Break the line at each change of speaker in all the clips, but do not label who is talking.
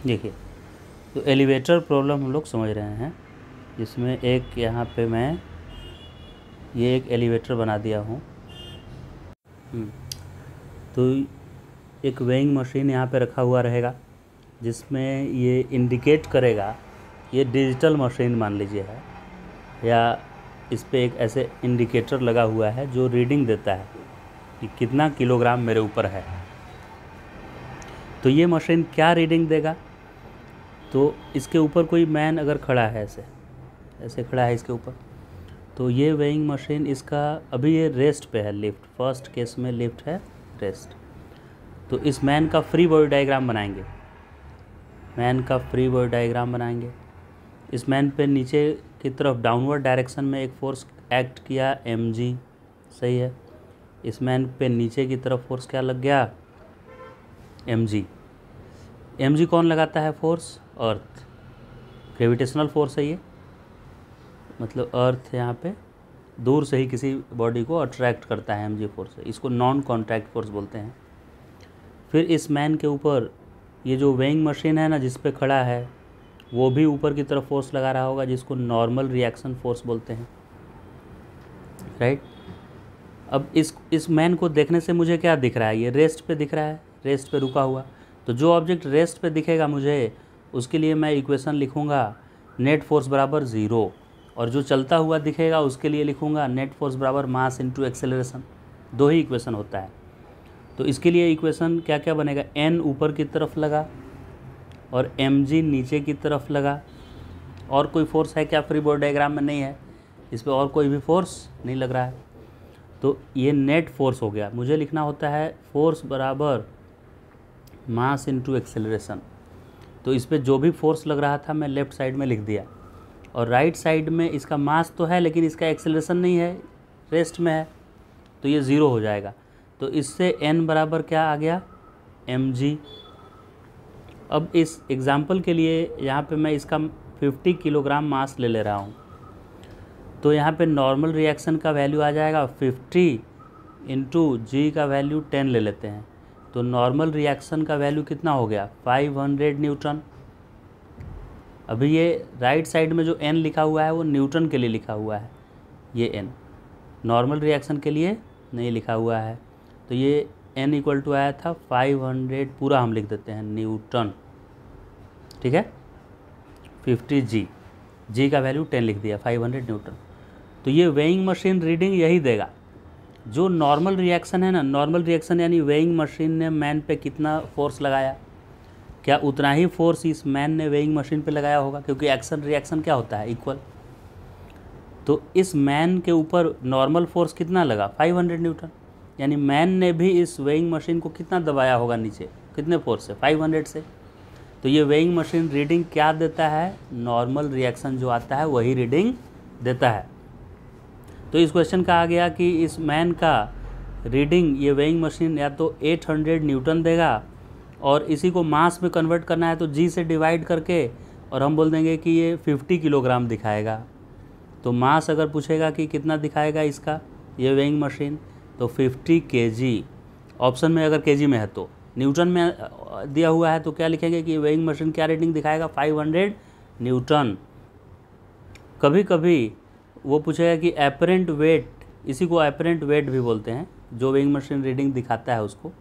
देखिए, तो elevator problem हम लोग समझ रहे हैं, जिसमें एक यहाँ पे मैं ये एक एलिवेटर बना दिया हूँ। तो एक वेइंग मशीन यहाँ पे रखा हुआ रहेगा, जिसमें ये इंडिकेट करेगा, ये डिजिटल मशीन मान लीजिए है, या इस पे एक ऐसे इंडिकेटर लगा हुआ है जो रीडिंग देता है कि कितना किलोग्राम मेरे ऊपर है। तो ये मशीन क्या रीडिंग देगा, तो इसके ऊपर कोई मैन अगर खड़ा है, ऐसे खड़ा है इसके ऊपर, तो ये वेइंग मशीन इसका अभी ये रेस्ट पे है, लिफ्ट, फर्स्ट केस में लिफ्ट है, रेस्ट। तो इस मैन का फ्री बॉडी डायग्राम बनाएंगे, इस मैन पे नीचे की तरफ डाउनवर्ड डायरेक्शन में एक फोर्स एक्ट किया, mg, सही है। इस मैन पे नीचे की तरफ फोर्स क्या लग गया, mg कौन लगाता है फोर्स, अर्थ, ग्रेविटेशनल फोर्स है ये, मतलब अर्थ यहाँ पे दूर से ही किसी बॉडी को अट्रैक्ट करता है mg फोर्स, इसको नॉन कॉन्टैक्ट फोर्स बोलते हैं। फिर इस मैन के ऊपर ये जो वेइंग मशीन है ना, जिस पे खड़ा है, वो भी ऊपर की तरफ फोर्स लगा रहा होगा, जिसको नॉर्मल रिएक्शन फोर्स बोलते हैं, राइट। अब इस मैन को देखने से मुझे क्या दिख रहा है, ये रेस्ट पे दिख रहा है, रेस्ट पे रुका हुआ। तो जो ऑब्जेक्ट रेस्ट पे दिखेगा मुझे, उसके लिए मैं इक्वेशन लिखूँगा नेट फोर्स बराबर 0, और जो चलता हुआ दिखेगा उसके लिए लिखूँगा नेट फोर्स बराबर मास इंटू एक्सेलरेशन। 2 ही इक्वेशन होता है। तो इसके लिए इक्वेशन क्या क्या बनेगा, n ऊपर की तरफ लगा और mg नीचे की तरफ लगा, और कोई फोर्स है क्या, फ्री बॉडी डायग्राम में नहीं है, इस पर और कोई भी फोर्स नहीं लग रहा है, तो ये नेट फोर्स हो गया। मुझे लिखना होता है फोर्स बराबर मास इंटू एक्सेलरेशन। तो इस पर जो भी फोर्स लग रहा था मैं लेफ़्ट साइड में लिख दिया, और राइट साइड में इसका मास तो है लेकिन इसका एक्सेलरेशन नहीं है, रेस्ट में है, तो ये 0 हो जाएगा। तो इससे n बराबर क्या आ गया, mg। अब इस एग्ज़ाम्पल के लिए यहाँ पे मैं इसका 50 किलोग्राम मास ले रहा हूँ, तो यहाँ पे नॉर्मल रिएक्शन का वैल्यू आ जाएगा 50 इंटू जी का वैल्यू 10 ले लेते हैं, तो नॉर्मल रिएक्शन का वैल्यू कितना हो गया, 500 न्यूटन। अभी ये राइट साइड में जो n लिखा हुआ है वो न्यूटन के लिए लिखा हुआ है, ये n नॉर्मल रिएक्शन के लिए नहीं लिखा हुआ है। तो ये n इक्वल टू आया था 500, पूरा हम लिख देते हैं न्यूटन, ठीक है, 50 जी का वैल्यू 10 लिख दिया, 500 न्यूटन। तो ये वेइंग मशीन रीडिंग यही देगा, जो नॉर्मल रिएक्शन है ना, नॉर्मल रिएक्शन यानी वेइंग मशीन ने मैन पे कितना फोर्स लगाया, क्या उतना ही फोर्स इस मैन ने वेइंग मशीन पे लगाया होगा, क्योंकि एक्शन रिएक्शन क्या होता है, इक्वल। तो इस मैन के ऊपर नॉर्मल फोर्स कितना लगा, 500 न्यूटन, यानी मैन ने भी इस वेइंग मशीन को कितना दबाया होगा नीचे, कितने फोर्स से, 500 से। तो ये वेइंग मशीन रीडिंग क्या देता है, नॉर्मल रिएक्शन जो आता है वही रीडिंग देता है। तो इस क्वेश्चन का आ गया कि इस मैन का रीडिंग ये वेइंग मशीन या तो 800 न्यूटन देगा, और इसी को मास में कन्वर्ट करना है तो जी से डिवाइड करके, और हम बोल देंगे कि ये 50 किलोग्राम दिखाएगा। तो मास अगर पूछेगा कि कितना दिखाएगा इसका ये वेइंग मशीन, तो 50 केजी, ऑप्शन में अगर केजी में है, तो न्यूटन में दिया हुआ है तो क्या लिखेंगे कि वेइंग मशीन क्या रीडिंग दिखाएगा, 500 न्यूटन। कभी कभी वो पूछेगा कि एपरेंट वेट, इसी को एपरेंट वेट भी बोलते हैं, जो वेइंग मशीन रीडिंग दिखाता है उसको,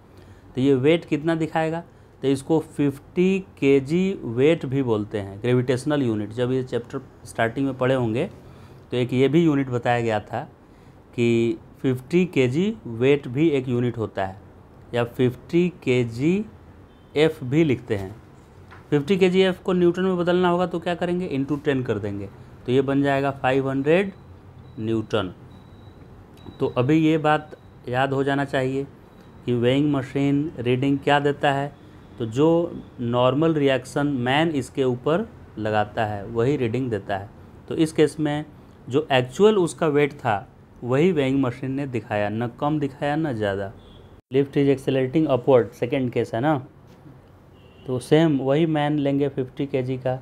तो ये वेट कितना दिखाएगा, तो इसको 50 केजी वेट भी बोलते हैं, ग्रेविटेशनल यूनिट। जब ये चैप्टर स्टार्टिंग में पढ़े होंगे तो एक ये भी यूनिट बताया गया था कि 50 केजी वेट भी एक यूनिट होता है, या 50 केजी एफ भी लिखते हैं। 50 केजी एफ को न्यूटन में बदलना होगा तो क्या करेंगे, इंटू 10 कर देंगे, तो ये बन जाएगा 500 न्यूटन। तो अभी ये बात याद हो जाना चाहिए कि वेइंग मशीन रीडिंग क्या देता है, तो जो नॉर्मल रिएक्शन मैन इसके ऊपर लगाता है वही रीडिंग देता है। तो इस केस में जो एक्चुअल उसका वेट था वही वेइंग मशीन ने दिखाया, न कम दिखाया न ज़्यादा। Lift is accelerating upward, second case है ना, तो सेम वही मैन लेंगे 50 केजी का,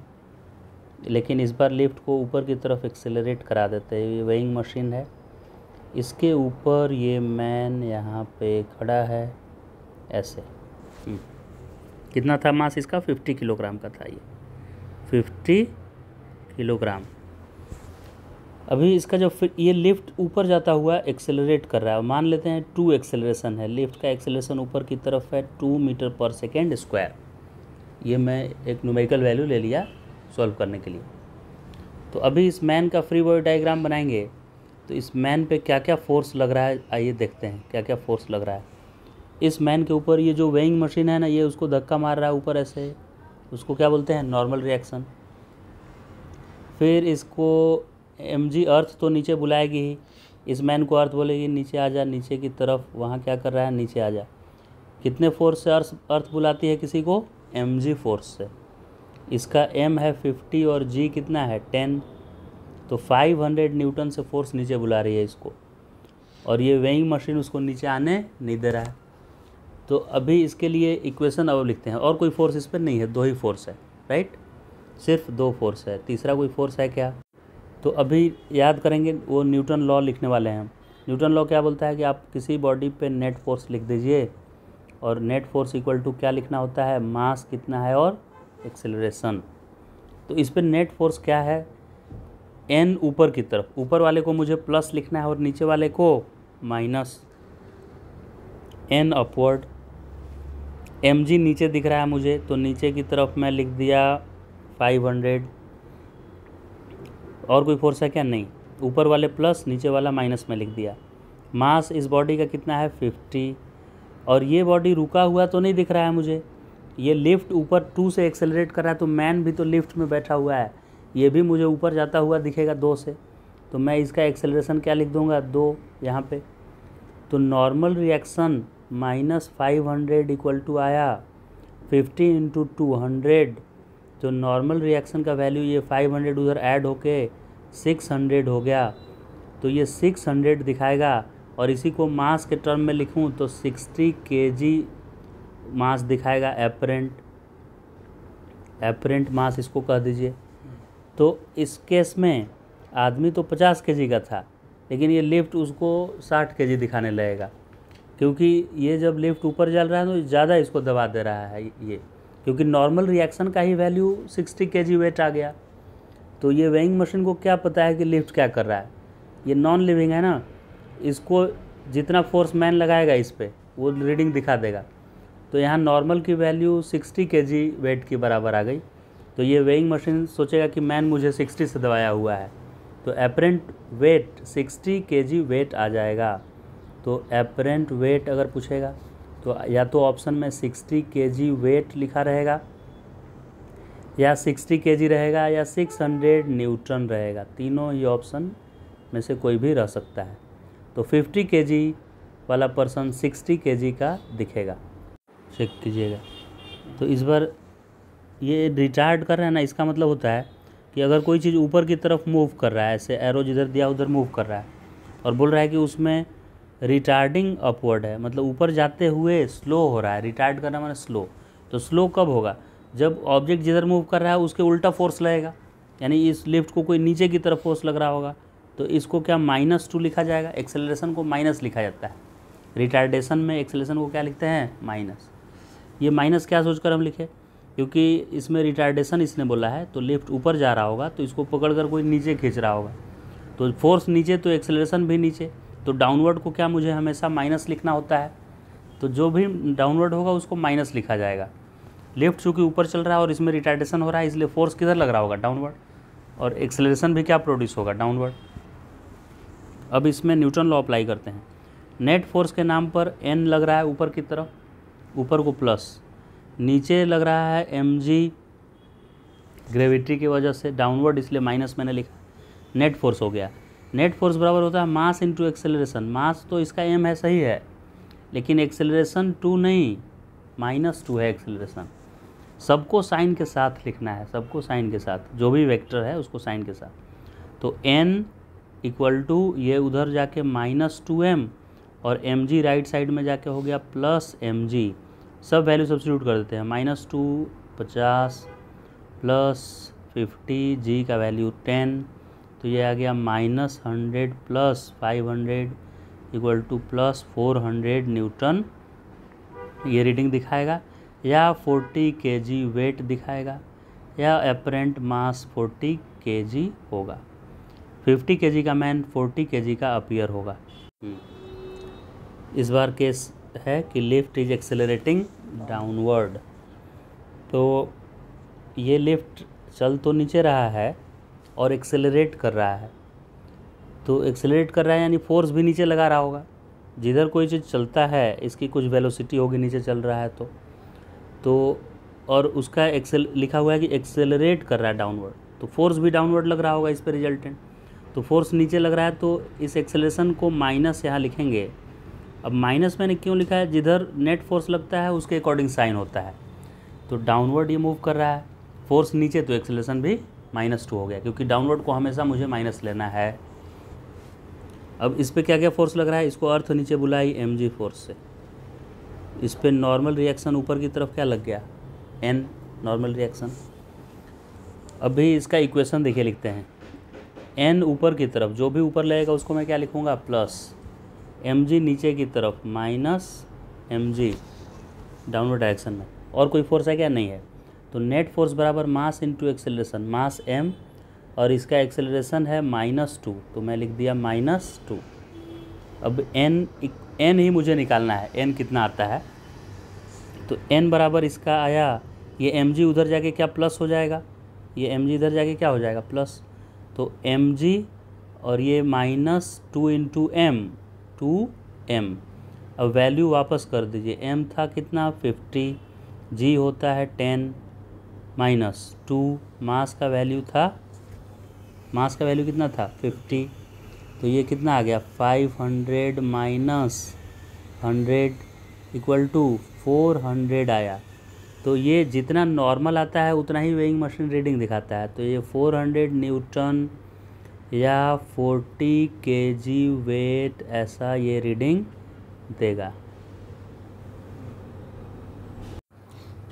लेकिन इस बार लिफ्ट को ऊपर की तरफ एक्सेलरेट करा देते हैं। ये वेइंग मशीन है, इसके ऊपर ये मैन यहाँ पे खड़ा है ऐसे, कितना था मास इसका? 50 किलोग्राम का था ये, 50 किलोग्राम। अभी इसका जो ये लिफ्ट ऊपर जाता हुआ एक्सेलरेट कर रहा है, मान लेते हैं 2 एक्सेलरेशन है, लिफ्ट का एक्सेलरेशन ऊपर की तरफ है 2 मीटर पर सेकेंड स्क्वायर। ये मैं एक न्यूमेरिकल वैल्यू ले लिया सॉल्व करने के लिए। तो अभी इस मैन का फ्री बॉडी डायग्राम बनाएंगे, तो इस मैन पे क्या क्या फोर्स लग रहा है आइए देखते हैं क्या क्या फोर्स लग रहा है। इस मैन के ऊपर ये जो वेइंग मशीन है ना, ये उसको धक्का मार रहा है ऊपर ऐसे, उसको क्या बोलते हैं? Normal reaction. फिर इसको mg अर्थ तो नीचे बुलाएगी ही, इस मैन को अर्थ बोलेगी नीचे आ जा, नीचे की तरफ, वहाँ क्या कर रहा है? नीचे आ जा। कितने फोर्स से अर्थ बुलाती है किसी को? mg फोर्स से। इसका m है 50 और g कितना है? 10, तो 500 न्यूटन से फोर्स नीचे बुला रही है इसको, और ये वेइंग मशीन उसको नीचे आने नहीं दे रहा है। तो अभी इसके लिए इक्वेशन अब लिखते हैं, और कोई फोर्स इस पर नहीं है, 2 ही फोर्स है, राइट? सिर्फ 2 फोर्स है, तीसरा कोई फोर्स है क्या? तो अभी याद करेंगे, वो न्यूटन लॉ लिखने वाले हैं हम। न्यूटन लॉ क्या बोलता है कि आप किसी बॉडी पे नेट फोर्स लिख दीजिए, और नेट फोर्स इक्वल टू क्या लिखना होता है? मास कितना है और एक्सेलरेशन। तो इस पे नेट फोर्स क्या है? n ऊपर की तरफ, ऊपर वाले को मुझे प्लस लिखना है और नीचे वाले को माइनस, n अपवर्ड। mg नीचे दिख रहा है मुझे, तो नीचे की तरफ मैं लिख दिया 500। और कोई फोर्स है क्या? नहीं। ऊपर वाले प्लस, नीचे वाला माइनस में लिख दिया। मास इस बॉडी का कितना है? 50। और ये बॉडी रुका हुआ तो नहीं दिख रहा है मुझे, ये लिफ्ट ऊपर 2 से एक्सेलरेट कर रहा है, तो मैन भी तो लिफ्ट में बैठा हुआ है, ये भी मुझे ऊपर जाता हुआ दिखेगा 2 से, तो मैं इसका एक्सेलरेशन क्या लिख दूंगा? 2 यहाँ पे। तो नॉर्मल रिएक्शन -500 इक्वल टू आया 50 इंटू 200, तो नॉर्मल रिएक्शन का वैल्यू ये 500 उधर ऐड होके 600 हो गया, तो ये 600 दिखाएगा। और इसी को मास के टर्म में लिखूं तो 60 kg मास दिखाएगा, एपरेंट मास इसको कह दीजिए। तो इस केस में आदमी तो 50 kg का था, लेकिन ये लिफ्ट उसको 60 kg दिखाने लगेगा, क्योंकि ये जब लिफ्ट ऊपर चल रहा है तो ज़्यादा इसको दबा दे रहा है ये, क्योंकि नॉर्मल रिएक्शन का ही वैल्यू 60 kg वेट आ गया। तो ये वेइंग मशीन को क्या पता है कि लिफ्ट क्या कर रहा है? ये नॉन लिविंग है ना, इसको जितना फोर्स मैन लगाएगा इस पर वो रीडिंग दिखा देगा। तो यहाँ नॉर्मल की वैल्यू 60 kg वेट के बराबर आ गई, तो ये वेइंग मशीन सोचेगा कि मैन मुझे 60 से दबाया हुआ है, तो एपरेंट वेट 60 kg वेट आ जाएगा। तो एपरेंट वेट अगर पूछेगा तो या तो ऑप्शन में 60 kg वेट लिखा रहेगा, या 60 kg रहेगा, या 600 न्यूटन रहेगा, तीनों ही ऑप्शन में से कोई भी रह सकता है। तो 50 kg वाला पर्सन 60 kg का दिखेगा, चेक कीजिएगा। तो इस बार ये रिटार्ड कर रहा है ना, इसका मतलब होता है कि अगर कोई चीज़ ऊपर की तरफ मूव कर रहा है, ऐसे एरो जिधर दिया उधर मूव कर रहा है, और बोल रहा है कि उसमें रिटार्डिंग अपवर्ड है, मतलब ऊपर जाते हुए स्लो हो रहा है। रिटार्ड करना माने स्लो, तो स्लो कब होगा? जब ऑब्जेक्ट जिधर मूव कर रहा है उसके उल्टा फोर्स लगेगा, यानी इस लिफ्ट को कोई नीचे की तरफ फोर्स लग रहा होगा, तो इसको क्या -2 लिखा जाएगा। एक्सेलरेशन को माइनस लिखा जाता है, रिटार्डेशन में एक्सेलरेशन को क्या लिखते हैं? माइनस। ये माइनस क्या सोचकर हम लिखे? क्योंकि इसमें रिटार्डेशन इसने बोला है, तो लिफ्ट ऊपर जा रहा होगा, तो इसको पकड़कर कोई नीचे खींच रहा होगा, तो फोर्स नीचे तो एक्सेलरेशन भी नीचे, तो डाउनवर्ड को क्या मुझे हमेशा माइनस लिखना होता है, तो जो भी डाउनवर्ड होगा उसको माइनस लिखा जाएगा। लिफ्ट चूँकि ऊपर चल रहा है और इसमें रिटार्डेशन हो रहा है, इसलिए फोर्स किधर लग रहा होगा? डाउनवर्ड, और एक्सेलरेशन भी क्या प्रोड्यूस होगा? डाउनवर्ड। अब इसमें न्यूटन लॉ अप्लाई करते हैं। नेट फोर्स के नाम पर n लग रहा है ऊपर की तरफ, ऊपर को प्लस, नीचे लग रहा है mg ग्रेविटी की वजह से, डाउनवर्ड इसलिए माइनस मैंने लिखा, नेट फोर्स हो गया। नेट फोर्स बराबर होता है मास इंटू एक्सेलरेशन। मास तो इसका m है, सही है, लेकिन एक्सेलरेशन 2 नहीं, -2 है एक्सेलरेशन। सबको साइन के साथ लिखना है, सबको साइन के साथ, जो भी वेक्टर है उसको साइन के साथ। तो n इक्वल टू ये उधर जाके -2m, और mg राइट साइड में जाके हो गया +mg। सब वैल्यू सब्स्टिट्यूट कर देते हैं, -2 50 +50, g का वैल्यू 10, तो ये आ गया -100 + 500 इक्वल टू +400 न्यूटन, ये रीडिंग दिखाएगा। या 40 kg वेट दिखाएगा या अपरेंट मास 40 kg होगा। 50 kg का मैन 40 kg का अपीयर होगा। इस बार केस है कि लिफ्ट इज एक्सेलरेटिंग डाउनवर्ड। तो ये लिफ्ट चल तो नीचे रहा है और एक्सेलरेट कर रहा है। तो एक्सेलरेट कर रहा है यानी फोर्स भी नीचे लगा रहा होगा। जिधर कोई चीज़ चलता है इसकी कुछ वेलोसिटी होगी, नीचे चल रहा है तो और उसका लिखा हुआ है कि एक्सेलरेट कर रहा है डाउनवर्ड, तो फोर्स भी डाउनवर्ड लग रहा होगा इस पर रिजल्टेंट। तो फोर्स नीचे लग रहा है तो इस एक्सेलरेशन को माइनस यहाँ लिखेंगे। अब माइनस मैंने क्यों लिखा है, जिधर नेट फोर्स लगता है उसके अकॉर्डिंग साइन होता है। तो डाउनवर्ड ये मूव कर रहा है, फोर्स नीचे तो एक्सेलरेशन भी -2 हो गया, क्योंकि डाउनवर्ड को हमेशा मुझे माइनस लेना है। अब इस पर क्या क्या फोर्स लग रहा है, इसको अर्थ नीचे बुलाई mg फोर्स से। इस पर नॉर्मल रिएक्शन ऊपर की तरफ क्या लग गया, n नॉर्मल रिएक्शन। अभी इसका इक्वेशन देखिए लिखते हैं, n ऊपर की तरफ जो भी ऊपर लगेगा उसको मैं क्या लिखूँगा प्लस, mg नीचे की तरफ माइनस mg डाउनवर्ड डायरेक्शन में। और कोई फोर्स है क्या, नहीं है। तो नेट फोर्स बराबर मास इंटू एक्सेलरेशन, मास m और इसका एक्सेलरेशन है -2, तो मैं लिख दिया -2। अब n ही मुझे निकालना है, n कितना आता है। तो n बराबर इसका आया, ये mg उधर जाके क्या प्लस हो जाएगा, ये mg इधर जाके क्या हो जाएगा प्लस। तो mg और ये -2 इंटू m, 2m। अब वैल्यू वापस कर दीजिए, m था कितना 50, g होता है 10 -2, मास का वैल्यू कितना था 50, तो ये कितना आ गया 500 माइनस 100 इक्वल टू 400 आया। तो ये जितना नॉर्मल आता है उतना ही वेइंग मशीन रीडिंग दिखाता है। तो ये 400 न्यूटन या 40 kg वेट ऐसा ये रीडिंग देगा।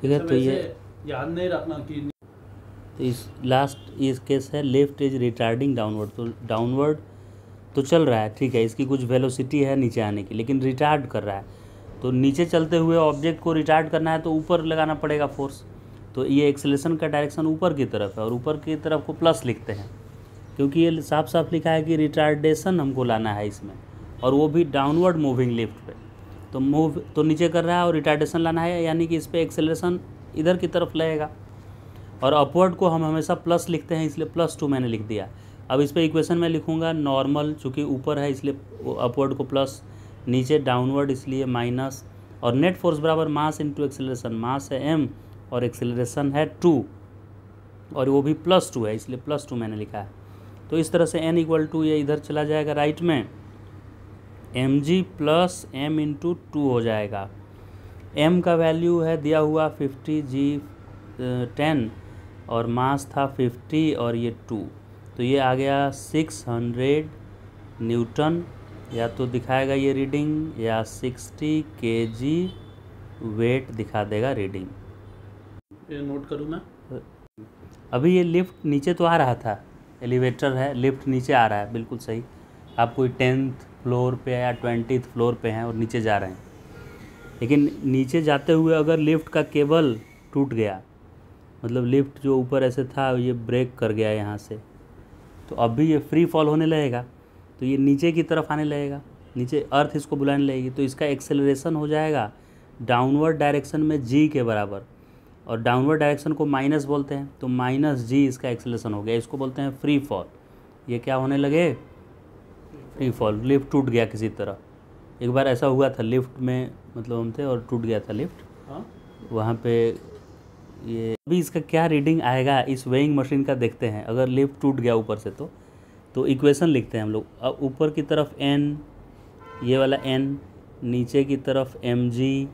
ठीक है, तो ये
याद नहीं रखना कि
तो इस केस है लिफ्ट इज रिटार्डिंग डाउनवर्ड। तो डाउनवर्ड तो चल रहा है, ठीक है, इसकी कुछ वेलोसिटी है नीचे आने की, लेकिन रिटार्ड कर रहा है। तो नीचे चलते हुए ऑब्जेक्ट को रिटार्ड करना है तो ऊपर लगाना पड़ेगा फोर्स। तो ये एक्सेलरेशन का डायरेक्शन ऊपर की तरफ है और ऊपर की तरफ को प्लस लिखते हैं, क्योंकि ये साफ साफ लिखा है कि रिटार्डेशन हमको लाना है इसमें, और वो भी डाउनवर्ड मूविंग लिफ्ट पे। तो मूव तो नीचे कर रहा है और रिटार्डेशन लाना है, यानी कि इस पर एक्सेलरेशन इधर की तरफ लगेगा। और अपवर्ड को हम हमेशा प्लस लिखते हैं, इसलिए +2 मैंने लिख दिया। अब इस पर इक्वेशन में लिखूँगा नॉर्मल, चूँकि ऊपर है इसलिए अपवर्ड को प्लस, नीचे डाउनवर्ड इसलिए माइनस, और नेट फोर्स बराबर मास इंटू एक्सेलरेशन, मास है m और एक्सेलरेशन है 2 और वो भी +2 है, इसलिए +2 मैंने लिखा है। तो इस तरह से n = ये इधर चला जाएगा राइट में, mg + m × 2 हो जाएगा। m का वैल्यू है दिया हुआ 50, g 10 और मास था 50 और ये 2, तो ये आ गया 600 न्यूटन, या तो दिखाएगा ये रीडिंग या 60 kg वेट दिखा देगा रीडिंग।
ये नोट करूँ मैं।
अभी ये लिफ्ट नीचे तो आ रहा था, एलिवेटर है, लिफ्ट नीचे आ रहा है, बिल्कुल सही। आप कोई 10th फ्लोर पे या 20th फ्लोर पे हैं और नीचे जा रहे हैं, लेकिन नीचे जाते हुए अगर लिफ्ट का केबल टूट गया, मतलब लिफ्ट जो ऊपर ऐसे था ये ब्रेक कर गया यहाँ से, तो अब भी ये फ्री फॉल होने लगेगा, तो ये नीचे की तरफ आने लगेगा, नीचे अर्थ इसको बुलाने लगेगी। तो इसका एक्सेलरेशन हो जाएगा डाउनवर्ड डायरेक्शन में g के बराबर, और डाउनवर्ड डायरेक्शन को माइनस बोलते हैं, तो -g इसका एक्सेलरेशन हो गया, इसको बोलते हैं फ्री फॉल। ये क्या होने लगे, फ्री फॉल। लिफ्ट टूट गया किसी तरह, एक बार ऐसा हुआ था लिफ्ट में, मतलब हम थे और टूट गया था लिफ्ट, वहाँ पे ये। अभी इसका क्या रीडिंग आएगा इस वेइंग मशीन का देखते हैं। अगर लिफ्ट टूट गया ऊपर से तो इक्वेशन लिखते हैं हम लोग। अब ऊपर की तरफ n, ये वाला n, नीचे की तरफ mg,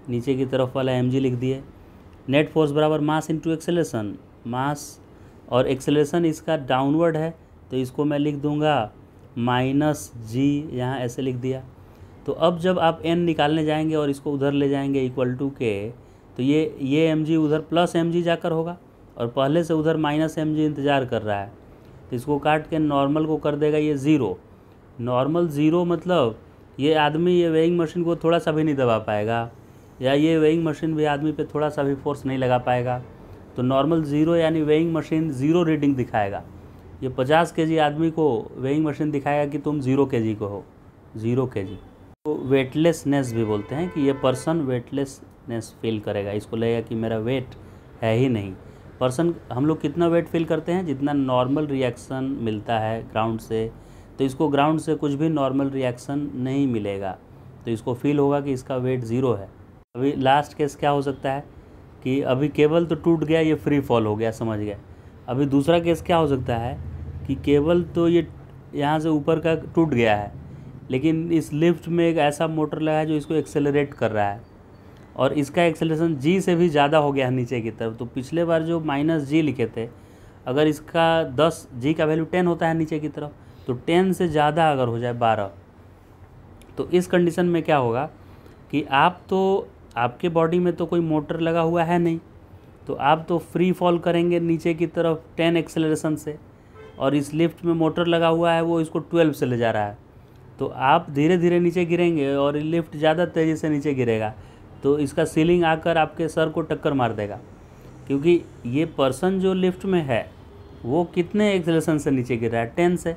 नीचे की तरफ वाला mg लिख दिए। नेट फोर्स बराबर मास इंटू एक्सेलरेशन, मास और एक्सेलरेशन इसका डाउनवर्ड है, तो इसको मैं लिख दूंगा -g, यहाँ ऐसे लिख दिया। तो अब जब आप n निकालने जाएंगे और इसको उधर ले जाएंगे = के, तो ये mg उधर +mg जाकर होगा, और पहले से उधर -mg इंतज़ार कर रहा है, तो इसको काट के नॉर्मल को कर देगा ये 0। नॉर्मल 0 मतलब ये आदमी ये वेइंग मशीन को थोड़ा सा भी नहीं दबा पाएगा, या ये वेइंग मशीन भी आदमी पे थोड़ा सा भी फोर्स नहीं लगा पाएगा। तो नॉर्मल ज़ीरो यानी वेइंग मशीन ज़ीरो रीडिंग दिखाएगा। ये 50 केजी आदमी को वेइंग मशीन दिखाएगा कि तुम 0 केजी को हो, 0 केजी। तो वेटलेसनेस भी बोलते हैं कि ये पर्सन वेटलेसनेस फील करेगा, इसको लगेगा कि मेरा वेट है ही नहीं। पर्सन हम लोग कितना वेट फील करते हैं, जितना नॉर्मल रिएक्शन मिलता है ग्राउंड से, तो इसको ग्राउंड से कुछ भी नॉर्मल रिएक्शन नहीं मिलेगा, तो इसको फील होगा कि इसका वेट 0 है। अभी लास्ट केस क्या हो सकता है कि अभी केबल तो टूट गया, ये फ्री फॉल हो गया, समझ गया। अभी दूसरा केस क्या हो सकता है कि केबल तो ये यहाँ से ऊपर का टूट गया है, लेकिन इस लिफ्ट में एक ऐसा मोटर लगा है जो इसको एक्सेलरेट कर रहा है, और इसका एक्सेलरेशन जी से भी ज़्यादा हो गया है नीचे की तरफ। तो पिछले बार जो -g लिखे थे, अगर इसका 10 g का वैल्यू 10 होता है नीचे की तरफ, तो 10 से ज़्यादा अगर हो जाए 12, तो इस कंडीशन में क्या होगा कि आपके बॉडी में तो कोई मोटर लगा हुआ है नहीं, तो आप तो फ्री फॉल करेंगे नीचे की तरफ 10 एक्सेलरेशन से, और इस लिफ्ट में मोटर लगा हुआ है वो इसको 12 से ले जा रहा है, तो आप धीरे धीरे नीचे गिरेंगे और लिफ्ट ज़्यादा तेज़ी से नीचे गिरेगा, तो इसका सीलिंग आकर आपके सर को टक्कर मार देगा। क्योंकि ये पर्सन जो लिफ्ट में है वो कितने एक्सेलरेशन से नीचे गिर रहा है, 10 से,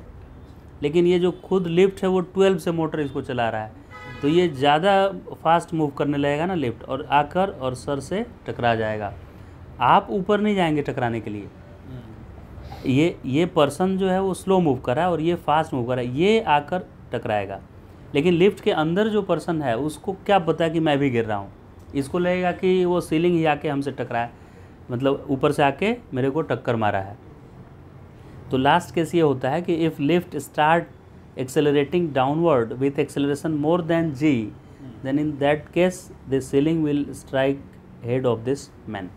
लेकिन ये जो खुद लिफ्ट है वो 12 से मोटर इसको चला रहा है, तो ये ज़्यादा फास्ट मूव करने लगेगा ना लिफ्ट, और आकर और सर से टकरा जाएगा। आप ऊपर नहीं जाएंगे टकराने के लिए, ये पर्सन जो है वो स्लो मूव कर रहा है और ये फास्ट मूव कर रहा है, ये आकर टकराएगा। लेकिन लिफ्ट के अंदर जो पर्सन है उसको क्या पता कि मैं भी गिर रहा हूँ, इसको लगेगा कि वो सीलिंग ही आके हमसे टकराया, मतलब ऊपर से आके मेरे को टक्कर मारा है। तो लास्ट केस ये होता है कि if lift start accelerating downward with acceleration more than g, then in that case the ceiling will strike head of this man.